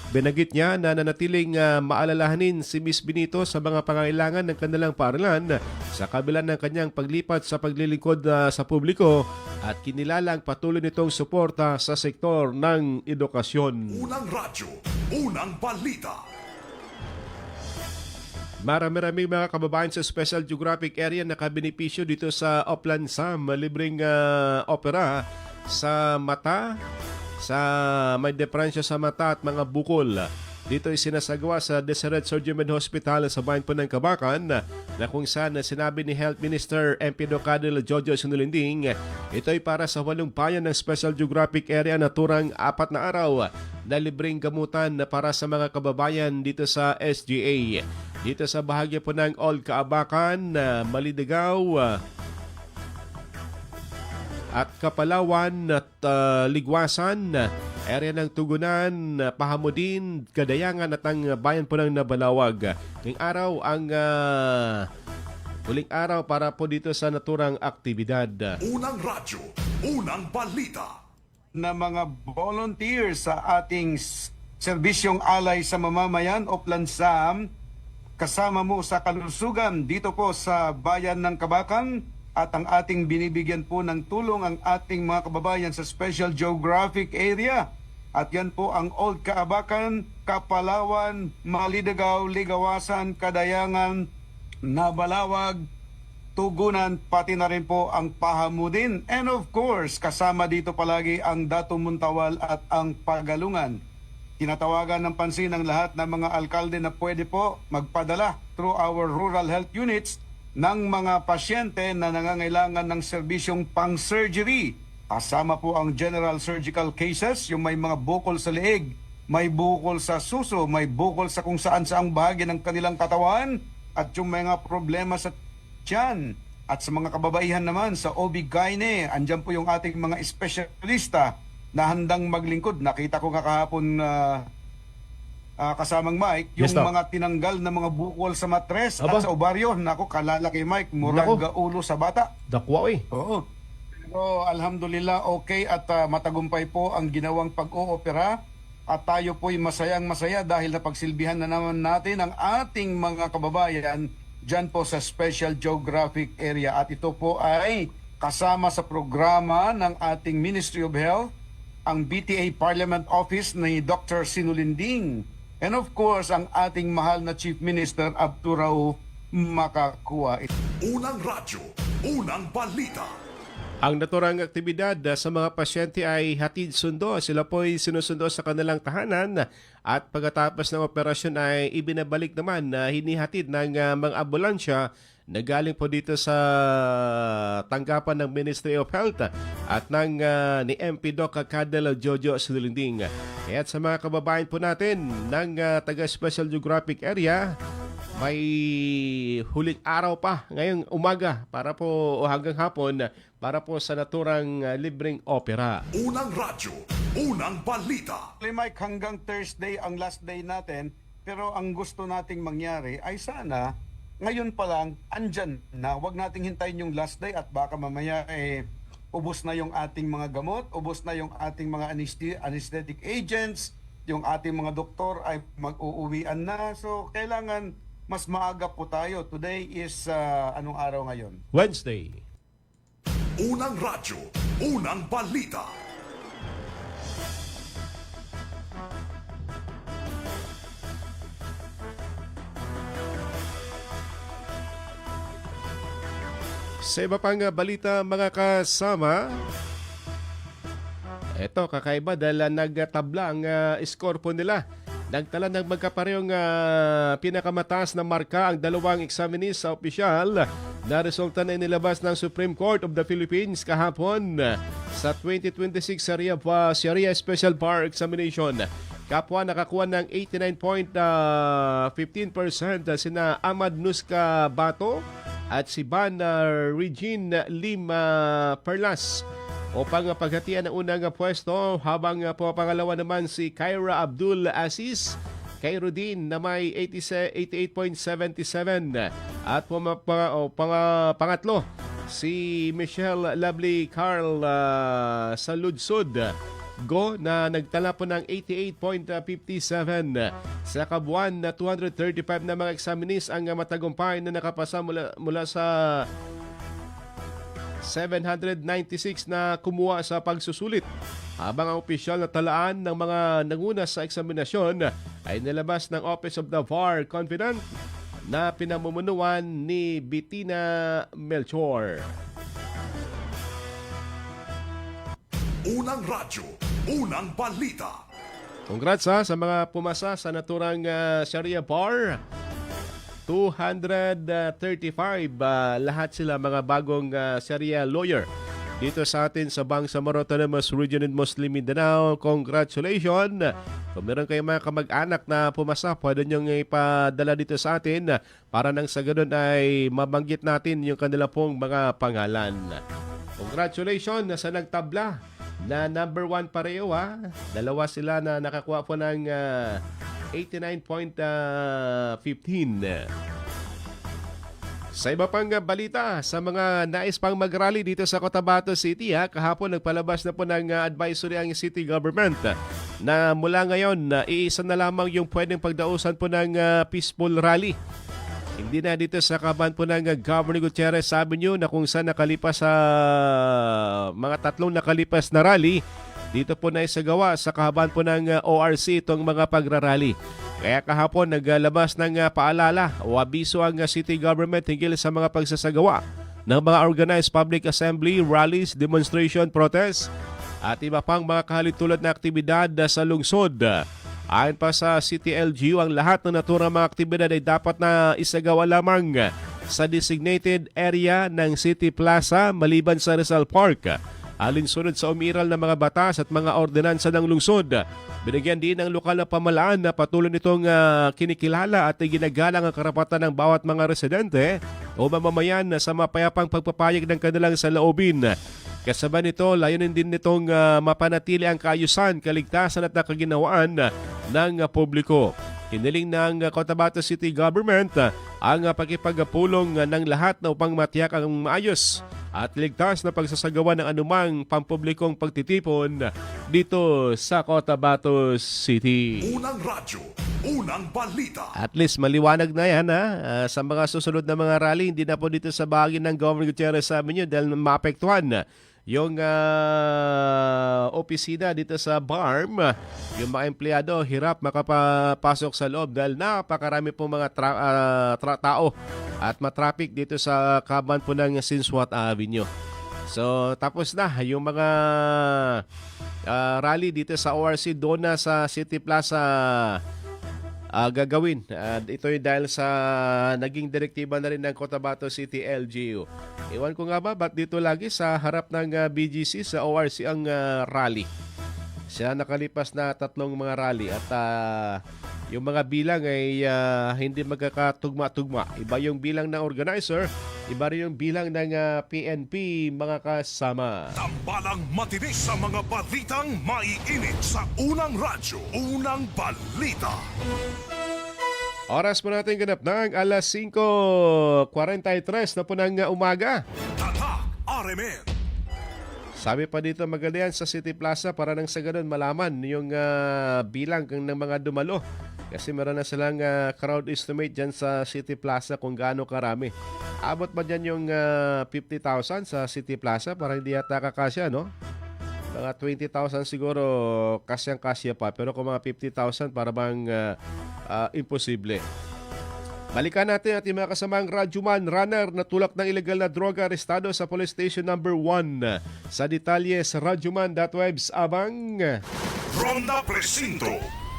Binagit niya na nanatiling maalalahanin si Miss Benito sa mga pangailangan ng kanilang paaralan sa kabila ng kanyang paglipat sa paglilingkod sa publiko at kinilalang patuloy nitong suporta sa sektor ng edukasyon. Unang radyo, unang balita. Marami-raming mga kababayan sa Special Geographic Area na kabinipisyo dito sa Oplan Sam, libreng opera sa mata, sa may depresya sa mata at mga bukol. Dito ay sinasagawa sa Deseret Surgimen Hospital sa bayan po ng Kabakan na kung saan sinabi ni Health Minister MP Docadil Jojo Sinulinding, ito ay para sa 8 bayan ng Special Geographic Area na turang 4 na araw na libreng gamutan para sa mga kababayan dito sa SGA. Dito sa bahagi po ng Old Kaabakan, Malidegaw, at Kapalawan at Ligwasan, area ng Tugunan, Pahamudin, Kadayangan at ang bayan po ng Nabalawag. Ngayong araw ang huling araw para po dito sa naturang aktibidad. Unang radyo, unang balita. Na mga volunteers sa ating serbisyong alay sa mamamayan o Plansam, kasama mo sa kalusugan dito po sa bayan ng Kabakan. At ang ating binibigyan po ng tulong ang ating mga kababayan sa Special Geographic Area. At yan po ang Old Kaabakan, Kapalawan, Malidegaw, Ligawasan, Kadayangan, Nabalawag, Tugunan, pati na rin po ang Pahamudin. And of course, kasama dito palagi ang Dato Muntawal at ang Pagalungan. Tinatawagan ng pansin ng lahat ng mga alkalde na pwede po magpadala through our rural health units ng mga pasyente na nangangailangan ng serbisyong pang-surgery. Kasama po ang general surgical cases, yung may mga bukol sa leeg, may bukol sa suso, may bukol sa kung saan-saang bahagi ng kanilang katawan, at yung mga problema sa tiyan. At sa mga kababaihan naman, sa OB-GYN, andyan po yung ating mga espesyalista na handang maglingkod. Nakita ko nga kahapon kasamang Mike, yung Yes, Doc. mga tinanggal na mga bukol sa matres Aba. at sa ovaryo. Nako, kalalaki Mike, murag ulo sa bata. Dakwa eh. Oo. Pero alhamdulillah okay at matagumpay po ang ginawang pag-oopera at tayo po'y masayang-masaya dahil napagsilbihan na naman natin ang ating mga kababayan dyan po sa Special Geographic Area at ito po ay kasama sa programa ng ating Ministry of Health, ang BTA Parliament Office ni Dr. Sinulinding, and of course ang ating mahal na Chief Minister Abturao makakuha. Unang radyo, unang balita. Ang naturang aktibidad sa mga pasyente ay hatid sundo. Sila po ay sinusundo sa kanilang tahanan at pagkatapos ng operasyon ay ibinabalik naman na hinihatid ng mga ambulansya na galing po dito sa tanggapan ng Ministry of Health at ng ni MP Doc Cadel Jojo Sinulinding. Kaya sa mga kababayan po natin ng taga Special Geographic Area, may huling araw pa ngayong umaga para po o hanggang hapon para po sa naturang libreng opera. Unang radyo, unang balita. Mike, hanggang Thursday ang last day natin, pero ang gusto nating mangyari ay sana ngayon pa lang andyan na, wag nating hintayin yung last day at baka mamaya ubos na yung ating mga gamot, ubos na yung ating mga anesthetic agents, yung ating mga doktor ay mag-uuwian na. So kailangan mas maaga po tayo. Today is anong araw ngayon? Wednesday. Unang radyo, unang balita. Sa iba pang balita mga kasama, eto kakaiba dahil nagtabla ang score po nila. Nagtala ng magkaparehong pinakamataas na marka ang dalawang examinees sa opisyal na resulta na inilabas ng Supreme Court of the Philippines kahapon sa 2026 Sharia Special Bar Examination. Kapwa nakakuha ng 89.15% sina Ahmad Nuska Bato at si Van Regine Lim Perlas upang paghatian ng unang pwesto, habang po pangalawa naman si Kyra Abdul Aziz, Khairuddin na may 88.77 at pangatlo si Michelle Lovely Carl Saludsud Go na nagtala po ng 88.57. Sa kabuuan na 235 na mga examinees ang matagumpay na nakapasa mula sa 796 na kumuha sa pagsusulit. Habang ang opisyal na talaan ng mga nanguna sa eksaminasyon ay nilabas ng Office of the VAR Confident na pinamumunuan ni Bettina Melchor. Unang radyo, unang balita. Congrats sa mga pumasa sa naturang Sharia Bar. 235 lahat sila mga bagong Sharia lawyer dito sa atin sa Bangsamoro Autonomous Region in Muslim Mindanao. Congratulations! Kung meron kayong mga kamag-anak na pumasa, pwede nyo ipadala dito sa atin para nang sa ganun ay mabanggit natin yung kanila pong mga pangalan. Congratulations sa nagtabla na number 1 pareho ha. Dalawa sila na nakakuha po ng 89.15. Sa iba pang balita, sa mga nais pang mag-rally dito sa Cotabato City, kahapon nagpalabas na po ng advisory ang city government na mula ngayon, iisa na lamang yung pwedeng pagdausan po ng peaceful rally. Hindi na dito sa kaban po ng Governor Gutierrez Avenue na kung saan nakalipas sa mga tatlong nakalipas na rally. Dito po na isagawa sa kahaban po ng ORC itong mga pagrarally. Kaya kahapon naglabas ng paalala o abiso ang city government hinggil sa mga pagsasagawa ng mga organized public assembly, rallies, demonstration, protest at iba pang mga kahalintulad na aktibidad sa lungsod. Ayon pa sa City LGU, ang lahat ng naturang mga aktibidad ay dapat na isagawa lamang sa designated area ng City Plaza maliban sa Rizal Park. Alinsunod sa umiral ng mga batas at mga ordinansa ng lungsod. Binigyan din ng lokal na pamahalaan na patuloy nitong kinikilala at ginagalang ang karapatan ng bawat mga residente o mamamayan sa mapayapang pagpapayag ng kanilang saloobin. Kasabay nito, layunin din nitong mapanatili ang kaayusan, kaligtasan at nakaginawaan ng publiko. Hiniling ng Cotabato City Government ang pagkipagpulong ng lahat na upang matiyak ang maayos at ligtas na pagsasagawa ng anumang pampublikong pagtitipon dito sa Cotabato City. Unang radyo, unang balita. At least maliwanag na yan sa mga susunod na mga rally, hindi na po dito sa bahagi ng Governor Gutierrez Avenue dahil maapektuhan yung opisina dito sa BARM. Yung mga empleyado hirap makapasok sa loob dahil napakarami po mga tao at matraffic dito sa kaban po ng Sinswat Avenue. So tapos na yung mga rally dito sa ORC doon na sa City Plaza gagawin. Ito ay dahil sa naging direktiba na rin ng Cotabato City LGU. Iwan ko nga ba, ba't dito lagi sa harap ng BGC sa ORC ang rally? Siya nakalipas na 3 mga rally at yung mga bilang ay hindi magkakatugma-tugma. Iba yung bilang ng organizer, iba rin yung bilang ng PNP, mga kasama. Tambalang matinis sa mga balitang maiinit sa unang radyo, unang balita. Oras po natin ganap ng alas 5:43 na po ng umaga. Tatak RMN. Sabi pa dito maganda yan sa City Plaza para nang sa ganun malaman yung bilang ng mga dumalo. Kasi meron na silang crowd estimate dyan sa City Plaza kung gaano karami. Abot ba dyan yung 50,000 sa City Plaza? Parang hindi yata kakasya, no? Mga 20,000 siguro kasyang-kasya pa. Pero kung mga 50,000 para bang imposible. Balikan natin ating mga kasamang radyoman runner na tulak ng ilegal na droga arestado sa Police Station number 1. Sa detalye sa radyoman.webs abang Ronda Presinto.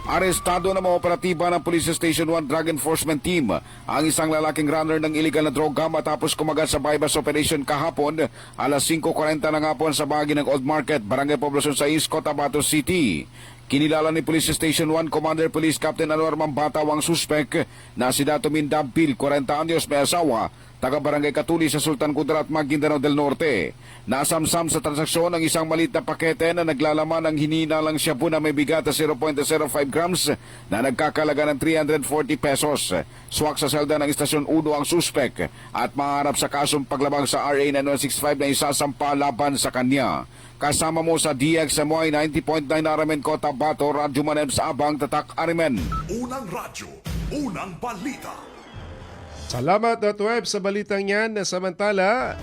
Arestado na mga operatiba ng Police Station 1 Drug Enforcement Team ang isang lalaking runner ng illegal na droga matapos kumagat sa bypass operation kahapon alas 5:40 ng hapon sa bahagi ng Old Market, Barangay Poblacion 6, Cotabato City. Kinilala ni Police Station 1 Commander Police Captain Anwar Mambataw ang suspek na si Dato Mindambil, 40 anyos, may asawa, taga Barangay Katuli sa Sultan Kudarat, Maguindanao del Norte. Nasamsam sa transaksyon ang isang maliit na pakete na naglalaman ng hininalang shabu na may bigat na 0.05 grams na nagkakalaga ng 340 pesos. Swak sa selda ng Istasyon 1 ang suspek at maharap sa kasong paglabag sa RA 9165 na isasampa laban sa kanya. Kasama mo sa DXMY 90.9 RMN Cotabato, Radyo Manem sa Abang, Tatak Arimen. Unang radyo, unang balita. Salamat at web sa balitang yan. Samantala,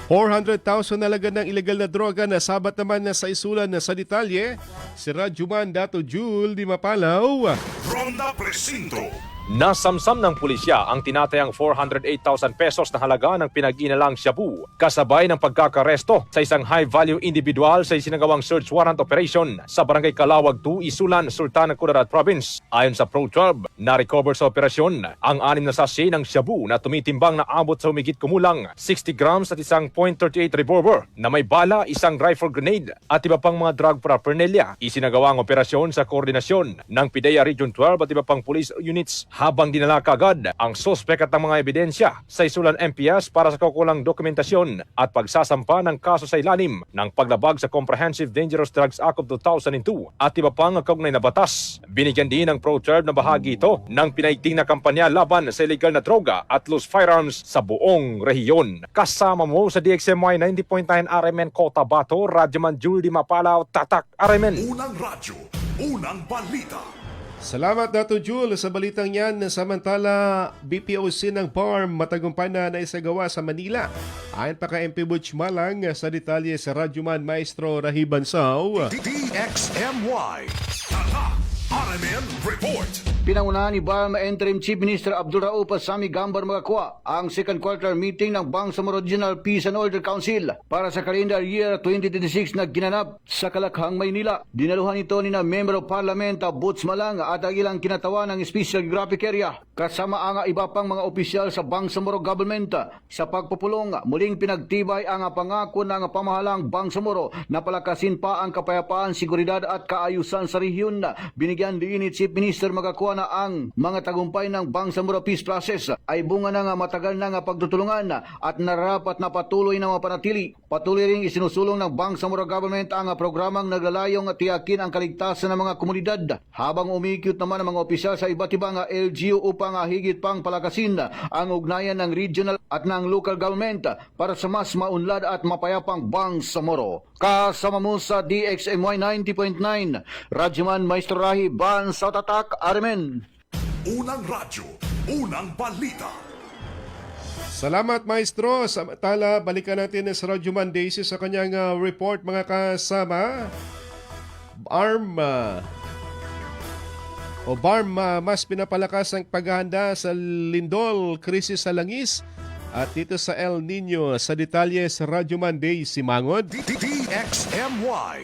$400,000 na laga ng ilegal na droga na sabat naman na sa isulan na sa detalye si Radyoman Dato Jul Di Mapalaw. Ronda Presinto. Nasamsam ng pulisya ang tinatayang 408,000 pesos na halaga ng pinag-inalang shabu kasabay ng pagkakaresto sa isang high-value individual sa isinagawang search warrant operation sa Barangay Kalawag 2, Isulan, Sultan Kudarat Province. Ayon sa Pro-12, na-recover sa operasyon ang 6 na sachet ng shabu na tumitimbang na abot sa humigit kumulang 60 grams at isang .38 revolver na may bala, isang rifle grenade at iba pang mga drug paraphernalia. Isinagawa ang operasyon sa koordinasyon ng PIDEA Region 12 at iba pang police units habang dinala kaagad ang suspek at ang mga ebidensya sa Isulan MPS para sa kaukulang dokumentasyon at pagsasampa ng kaso sa ilalim ng paglabag sa Comprehensive Dangerous Drugs Act of 2002 at iba pang kaugnay na batas. Binigyan din ng Pro-12 na bahagi ito ng pinaigting na kampanya laban sa illegal na droga at loose firearms sa buong rehiyon. Kasama mo sa DXMY 90.9 RMN Cotabato, Radyoman Jul Di Mapalaw, Tatak RMN. Unang radyo, unang balita. Salamat Dato Jul sa balitang yan. Samantala, BPOC ng BARM matagumpay na naisagawa sa Manila. Ayon pa ka MP Butch Malang sa detalye sa Radyoman Maestro Rahiban Sao. DXMY. Tatak RMN Report. Pinangunahan ni Balma Interim Chief Minister Abdul Rauf Sami Gambar Magakwa ang second quarter meeting ng Bangsamoro Regional Peace and Order Council para sa calendar year 2026 na ginanap sa Kalakhang, Maynila. Dinaluhan ito ni na Member of Parliament Boots Malang at ang ilang kinatawan ng Special Geographic Area kasama ang iba pang mga opisyal sa Bangsamoro Government. Sa pagpupulong, muling pinagtibay ang pangako ng pamahalang Bangsamoro na palakasin pa ang kapayapaan, seguridad at kaayusan sa rehiyon. Binigyan din ni Chief Minister Magakwa na ang mga tagumpay ng Bangsamoro Peace Process ay bunga ng matagal na pagtutulungan at narapat na patuloy na mapanatili. Patuloy rin isinusulong ng Bangsamoro Government ang programang naglalayong tiyakin ang kaligtasan ng mga komunidad habang umiikot naman ang mga opisyal sa iba't ibang LGU upang higit pang palakasin ang ugnayan ng regional at ng local government para sa mas maunlad at mapayapang Bangsamoro. Kasama mo sa DXMY 90.9, Radyoman Maestro Rahi, Ban sa Tatak, Armen. Unang radyo, unang balita. Salamat, Maestro. Samantala, balikan natin sa Radyoman Daisy sa kanyang report, mga kasama. BARM mas pinapalakas ang paghahanda sa lindol, krisis sa langis at dito sa El Nino. Sa detalye sa Radyoman Daisy Mangod. DXMY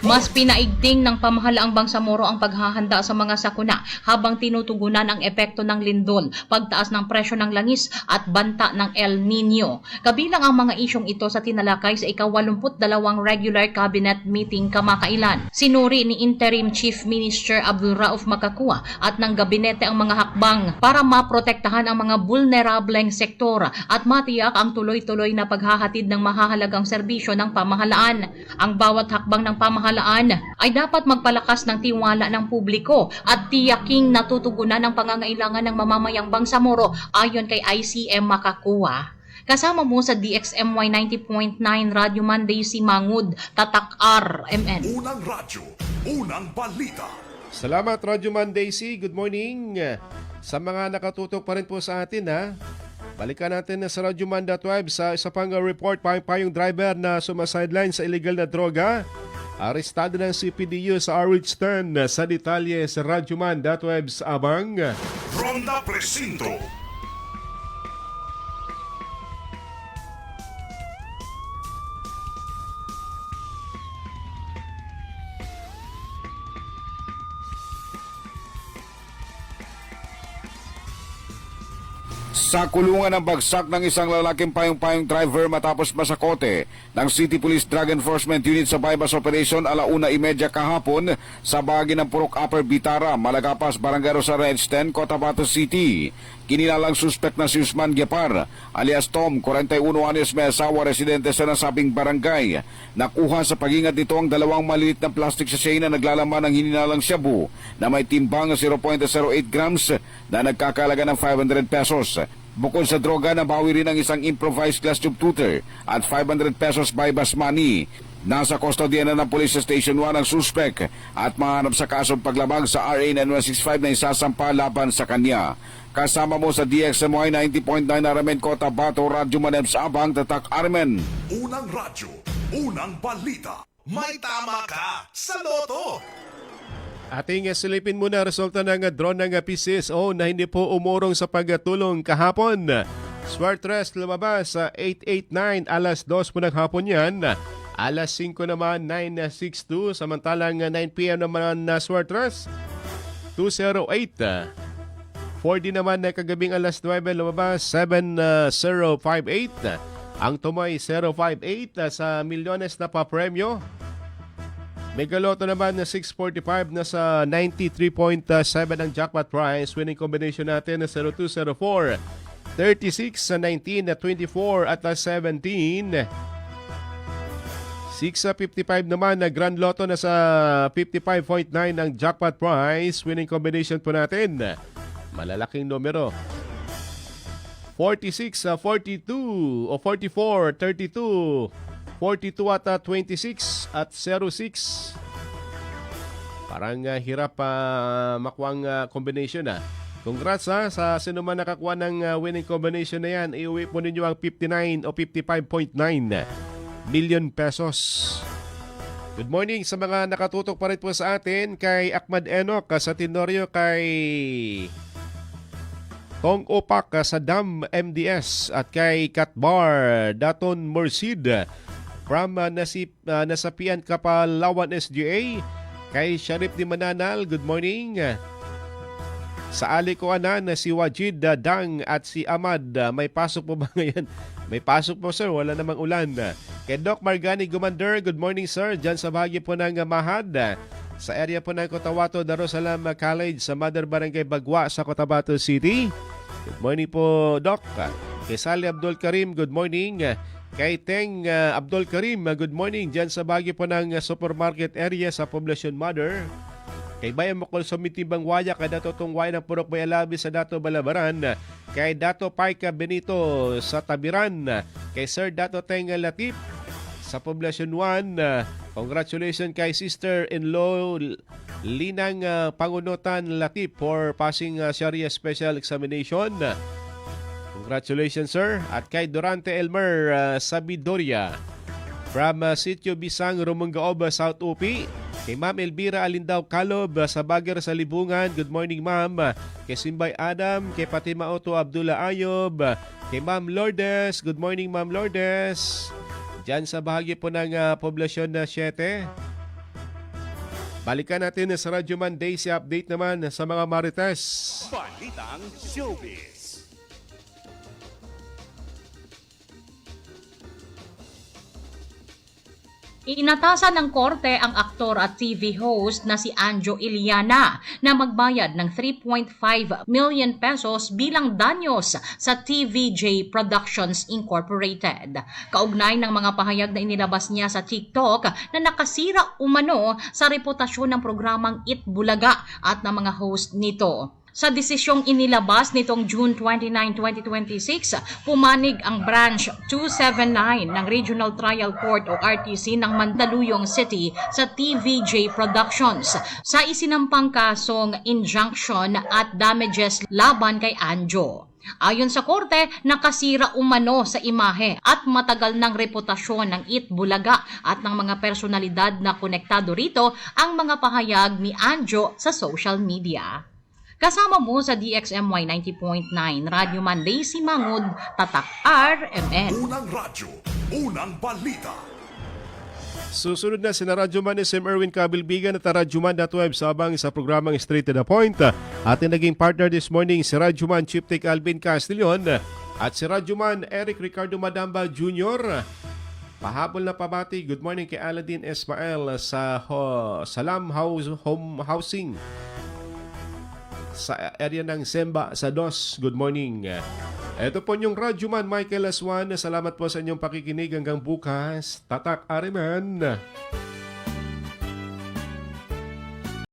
Mas pinaigting ng pamahalaang Bangsamoro ang paghahanda sa mga sakuna habang tinutugunan ang epekto ng lindol, pagtaas ng presyo ng langis at banta ng El Nino. Kabilang ang mga isyong ito sa tinalakay sa ika-82 regular cabinet meeting kamakailan. Sinuri ni Interim Chief Minister Abdul Rauf Magakwa at ng gabinete ang mga hakbang para maprotektahan ang mga vulnerableng sektor at matiyak ang tuloy-tuloy na paghahatid ng mahahalagang serbisyo ng pamahalaan. Ang bawat hakbang ng pamahalaan ay dapat magpalakas ng tiwala ng publiko at tiyaking natutugunan ang pangangailangan ng mamamayang Bangsamoro ayon kay ICM Magakwa. Kasama mo sa DXMY 90.9 Radyoman Daisy Mangud, Tatak RMN. Unang radyo, unang balita. Salamat, Radyoman Daisy. Good morning. Sa mga nakatutok pa rin po sa atin, balikan natin sa Radyoman.web sa isa pang report, payong driver na sumasideline sa illegal na droga. Arestado ng CPDU sa Arwich-Turn. Sa detalye sa Radyoman.web sa abang. Ronda Presinto. Sa kulungan ng bagsak ng isang lalaking payong-payong driver matapos masakote ng City Police Drug Enforcement Unit sa bypass operation 1:30 kahapon sa bahagi ng Purok Upper Bitara, Malagapas, Barangay Rosario 10, Cotabato City. Kinilalang suspect na si Usman Gepar alias Tom, 41 anyos, may asawa, residente sa nasabing barangay. Nakuha sa pagingat nito ang dalawang maliit na plastic sachet na naglalaman ng hininalang shabu na may timbang 0.08 grams na nagkakalaga ng 500 pesos. Bukod sa droga, nabawi rin ang isang improvised glass tube tutor at 500 pesos bypass money. Nasa kustodiya na ng Police Station 1 ang suspect at mahanap sa kasong paglabag sa RA 9165 na isasampa laban sa kanya. Kasama mo sa DXMY 90.9 Aramen, Cotabato, Radyo Manem sa abang, Tatak Armen. Unang radyo, unang balita. May tama ka sa loto. Ating silipin muna resulta ng drone ng PCSO na hindi po umurong sa pagtulong kahapon. Swertres lumabas sa 889, alas 2 po ng hapon yan. Alas 5 naman, 962. Samantalang 9 p.m. naman na Swertres, 208. 4D naman na kagabing alas 9 lumabas, 7058. Ang tumoy 058 sa milyones na papremyo. Megaloto naman na 645 na sa 93.7 ang jackpot prize. Winning combination natin na 0204, 36 sa 19 na 24 at 17. 655 naman na Grand Lotto na sa 55.9 ang jackpot prize. Winning combination po natin, malalaking numero, 46 sa 42 o 44, 32, 42 at 26 at 06. Parang hirap makuwang combination . Congrats sa sino man nakakuha ng winning combination na yan. Iuwi po ninyo ang 59 o 55.9 million pesos. Good morning sa mga nakatutok pa rin po sa atin, kay Ahmad Enoch sa Tenorio, kay Tong Opak sa Dam MDS at kay Katbar Daton Mursid from Nasapian Kapalawan SGA, kay Sharif Di Mananal, good morning. Sa Alikoanan si Wajid Dang at si Ahmad, may pasok po ba ngayon? May pasok po sir, wala namang ulan. Kay Doc Margani Gumander, good morning sir, dyan sa bahagi po ng Mahad. Sa area po ng Cotabato, Darussalam College sa Mother Barangay Bagwa sa Cotabato City. Good morning po Doc. Kay Sally Abdul Karim, good morning. Kay Teng Abdul Karim, good morning dyan sa bahagi po ng supermarket area sa Poblacion Mother. Kay Bayan Mokol Sumitimbang Waya, kay Dato Tungway ng Purok Bayalabi sa Dato Balabaran, kay Dato Paika Benito sa Tabiran, kay Sir Dato Tenga Latip sa Poblacion 1. Congratulations kay Sister-in-law Linang Pangunutan Latip for passing Sharia Special Examination. Congratulations sir. At kay Durante Elmer Sabidoria from Sitio Bisang, Rumungaob, South Upi. Kay Ma'am Elvira Alindao Kalob sa Bagar sa Libungan, good morning ma'am. Kay Simbay Adam, kay Fatima Otto Abdullah Ayob, kay Ma'am Lourdes, good morning Ma'am Lourdes. Diyan sa bahagi po ng Poblacion 7. Balikan natin sa Radyo Man Daisy update naman sa mga Marites. Balitang Showbiz. Inatasan ng korte ang aktor at TV host na si Anjo Iliana na magbayad ng 3.5 million pesos bilang danyos sa TVJ Productions Incorporated. Kaugnay ng mga pahayag na inilabas niya sa TikTok na nakasira umano sa reputasyon ng programang It Bulaga at ng mga host nito. Sa desisyong inilabas nitong June 29, 2026, pumanig ang Branch 279 ng Regional Trial Court o RTC ng Mandaluyong City sa TVJ Productions sa isinampang kasong injunction at damages laban kay Anjo. Ayon sa korte, nakasira umano sa imahe at matagal ng reputasyon ng It Bulaga at ng mga personalidad na konektado rito ang mga pahayag ni Anjo sa social media. Kasama mo sa DXMY 90.9 Radyo Man Daisy Mangud, Tatak RMN. Unang radyo, unang balita. Susunod na si Radyo Man ni Sim Erwin Kabilbigan at Radyo Man.web sabang sa programang Straight to the Point. Ating naging partner this morning si Radyo Man Chief Tech Alvin Castillon at si Radyo Man Eric Ricardo Madamba Jr. Pahabol na pabati, good morning kay Aladdin Ismael sa Salam Home Housing sa area ng Semba sa Dos. Good morning. Ito po yung Radyo Man Michael Aswan. Salamat po sa inyong pakikinig hanggang bukas. Tatak Ariman.